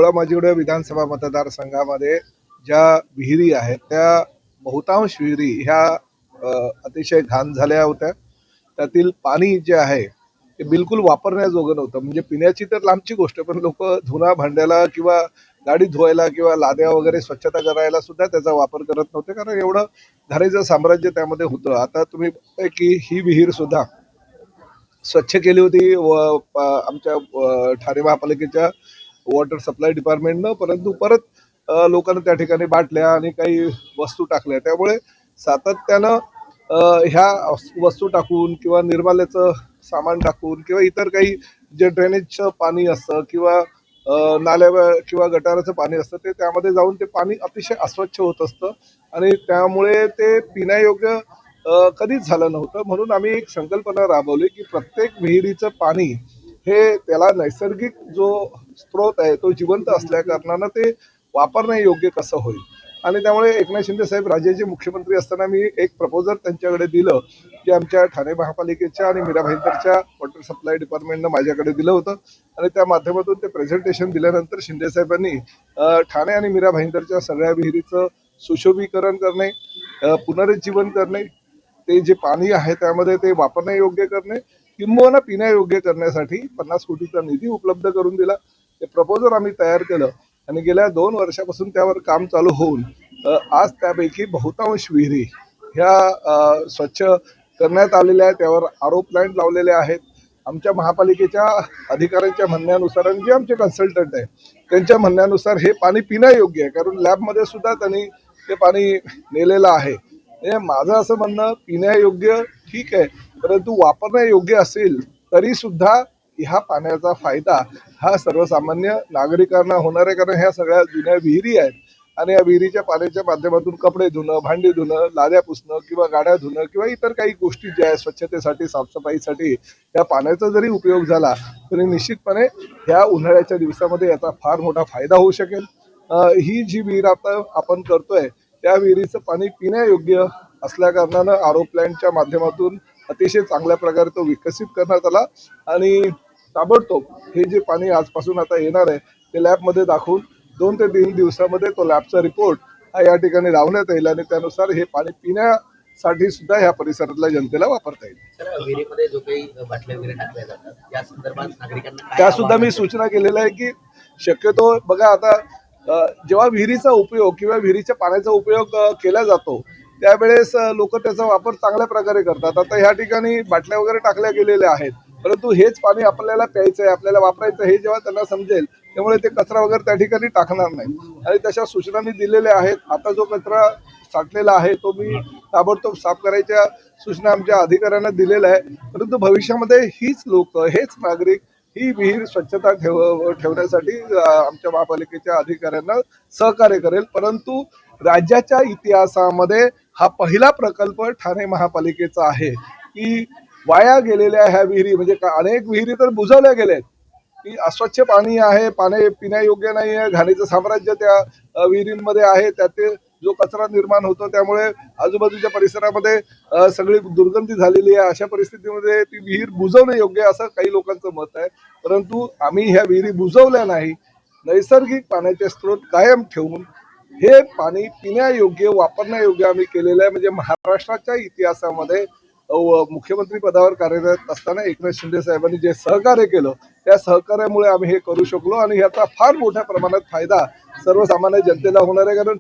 देवळा माजिवडे विधानसभा मतदारसंघामध्ये ज्या विहिरी आहेत त्या बहुतांश विहिरी ह्या अतिशय घाण झाल्या होत्या। त्यातील पाणी जे आहे ते बिलकुल वापरण्याजोगं नव्हतं। म्हणजे पिण्याची तर लांबची गोष्ट, पण लोक धुणा भांड्याला किंवा गाडी धुवायला किंवा लाद्या वगैरे स्वच्छता करायला सुद्धा त्याचा वापर करत नव्हते, कारण एवढं घाणीचं साम्राज्य त्यामध्ये होतं। आता तुम्ही बघताय की ही विहीर सुद्धा स्वच्छ केली होती आमच्या ठाणे महापालिकेच्या वॉटर सप्लाय डिपार्टमेंटनं, परंतु परत लोकांना त्या ठिकाणी बाटल्या आणि काही वस्तू टाकल्या। त्यामुळे सातत्यानं ह्या वस्तू टाकून किंवा निर्माल्याचं सामान टाकून किंवा इतर काही जे ड्रेनेजचं पाणी असतं किंवा नाल्या किंवा गटाराचं पाणी असतं ते त्यामध्ये जाऊन ते पाणी अतिशय अस्वच्छ होत असतं आणि त्यामुळे ते पिण्यायोग्य कधीच झालं नव्हतं। म्हणून आम्ही एक संकल्पना राबवली की प्रत्येक विहिरीचं पाणी हे त्याला नैसर्गिक जो स्रोत आहे तो जिवंत असल्या कारणानं ते वापरण्यायोग्य कसं होईल। आणि त्यामुळे एकनाथ शिंदे साहेब राज्याचे मुख्यमंत्री असताना मी एक प्रपोजल त्यांच्याकडे दिलं, जे आमच्या ठाणे महापालिकेच्या आणि मीरा भाईंदरच्या वॉटर सप्लाय डिपार्टमेंटनं माझ्याकडे दिलं होतं आणि त्या माध्यमातून ते प्रेझेंटेशन दिल्यानंतर शिंदे साहेबांनी ठाणे आणि मीरा भाईंदरच्या सगळ्या विहिरीचं सुशोभीकरण करणे, पुनरुज्जीवन करणे, ते जे पाणी आहे त्यामध्ये ते वापरण्यायोग्य करणे किंबहुना पिण्यायोग्य करण्यासाठी 50 कोटीचा निधी उपलब्ध करून दिला। ते प्रपोजल आम्ही तयार केलं आणि गेल्या 2 वर्षापासून त्यावर काम चालू होऊन आज त्यापैकी बहुतांश विहिरी ह्या स्वच्छ करण्यात आलेल्या आहेत। त्यावर आरो प्लांट लावलेले आहेत। आमच्या महापालिकेच्या अधिकाऱ्यांच्या म्हणण्यानुसार आणि जे आमचे कन्सल्टंट आहे त्यांच्या म्हणण्यानुसार हे पाणी पिण्यायोग्य आहे, कारण लॅबमध्ये सुद्धा त्यांनी ते पाणी नेलेलं आहे। माझं असं म्हणणं, पिण्यायोग्य ठीक आहे, परंतु वापरण्यायोग्य असेल तरी सुद्धा ह्या पाण्याचा फायदा हा सर्वसामान्य नागरिकांना होणार आहे, कारण ह्या सगळ्या जुन्या विहिरी आहेत आणि या विहिरीच्या पाण्याच्या माध्यमातून कपडे धुणं, भांडी धुणं, लाद्या पुसणं किंवा गाड्या धुणं किंवा इतर काही गोष्टी ज्या आहेत स्वच्छतेसाठी, साफसफाईसाठी या पाण्याचा जरी उपयोग झाला तरी निश्चितपणे ह्या उन्हाळ्याच्या दिवसामध्ये याचा फार मोठा फायदा होऊ शकेल। ही जी विहीर आता आपण करतोय त्या विहिरीचं पाणी पिण्यायोग्य असल्या कारणानं आरो प्लॅन्टच्या माध्यमातून अतिशय चांगल्या प्रकारे तो विकसित करण्यात आला आणि ताबडतोब हे जे पाणी आजपासून आता येणार आहे ते लॅबमध्ये दाखवून 2 ते 3 दिवसामध्ये तो लॅबचा रिपोर्ट हा या ठिकाणी लावण्यात येईल आणि त्यानुसार हे पाणी पिण्यासाठी सुद्धा ह्या परिसरातल्या जनतेला वापरता येईल। विहिरीमध्ये जो काही बाटल्या वगैरे टाकल्या जातात या संदर्भात नागरिकांना त्या सुद्धा मी सूचना केलेल्या आहे की शक्यतो बघा, आता जेव्हा विहिरीचा उपयोग किंवा विहिरीच्या पाण्याचा उपयोग केला जातो त्यावेळेस लोक त्याचा वापर चांगल्या प्रकारे करतात। आता ह्या ठिकाणी बाटल्या वगैरे टाकल्या गेलेल्या आहेत, परंतु हेच पाणी आपल्याला प्यायचं आहे, आपल्याला वापरायचं हे जेव्हा त्यांना समजेल त्यामुळे ते कचरा वगैरे त्या ठिकाणी टाकणार नाही आणि तशा सूचना मी दिलेल्या आहेत। आता जो कचरा साठलेला आहे तो मी ताबडतोब साफ करायच्या सूचना आमच्या अधिकाऱ्यांना दिलेल्या आहे, परंतु भविष्यामध्ये हीच लोक, हेच नागरिक ही विहीर स्वच्छता ठेवण्यासाठी आमच्या महापालिकेच्या अधिकाऱ्यांना सहकार्य करेल। परंतु राज्याच्या इतिहासामध्ये हा पहिला प्रकल्प ठाणे महापालिकेचा आहे की वाया गेलेल्या ह्या विहिरी, म्हणजे अनेक विहिरी तर बुजवल्या गेल्या आहेत की अस्वच्छ पाणी आहे, पाणी पिण्यायोग्य नाही आहे, घाणीचं साम्राज्य त्या विहिरींमध्ये आहे, त्यात जो कचरा निर्माण होतो त्यामुळे आजूबाजूच्या परिसरामध्ये सगळी दुर्गंधी झालेली आहे। अशा परिस्थितीमध्ये ती विहीर बुजवणे योग्य असं काही लोकांचं मत आहे, परंतु आम्ही ह्या विहिरी बुजवल्या नाही, नैसर्गिक पाण्याचे स्रोत कायम ठेवून हे पाणी पिण्यायोग्य, वापरण्यायोग्य आम्ही केलेलं आहे। म्हणजे महाराष्ट्राच्या इतिहासामध्ये मुख्यमंत्री पदावर कार्यरत असताना एकनाथ शिंदे साहेबांनी जे सहकार्य केलं त्या सहकार्यामुळे आम्ही हे करू शकलो आणि याचा फार मोठ्या प्रमाणात फायदा सर्वसामान्य जनतेला होणार आहे। कारण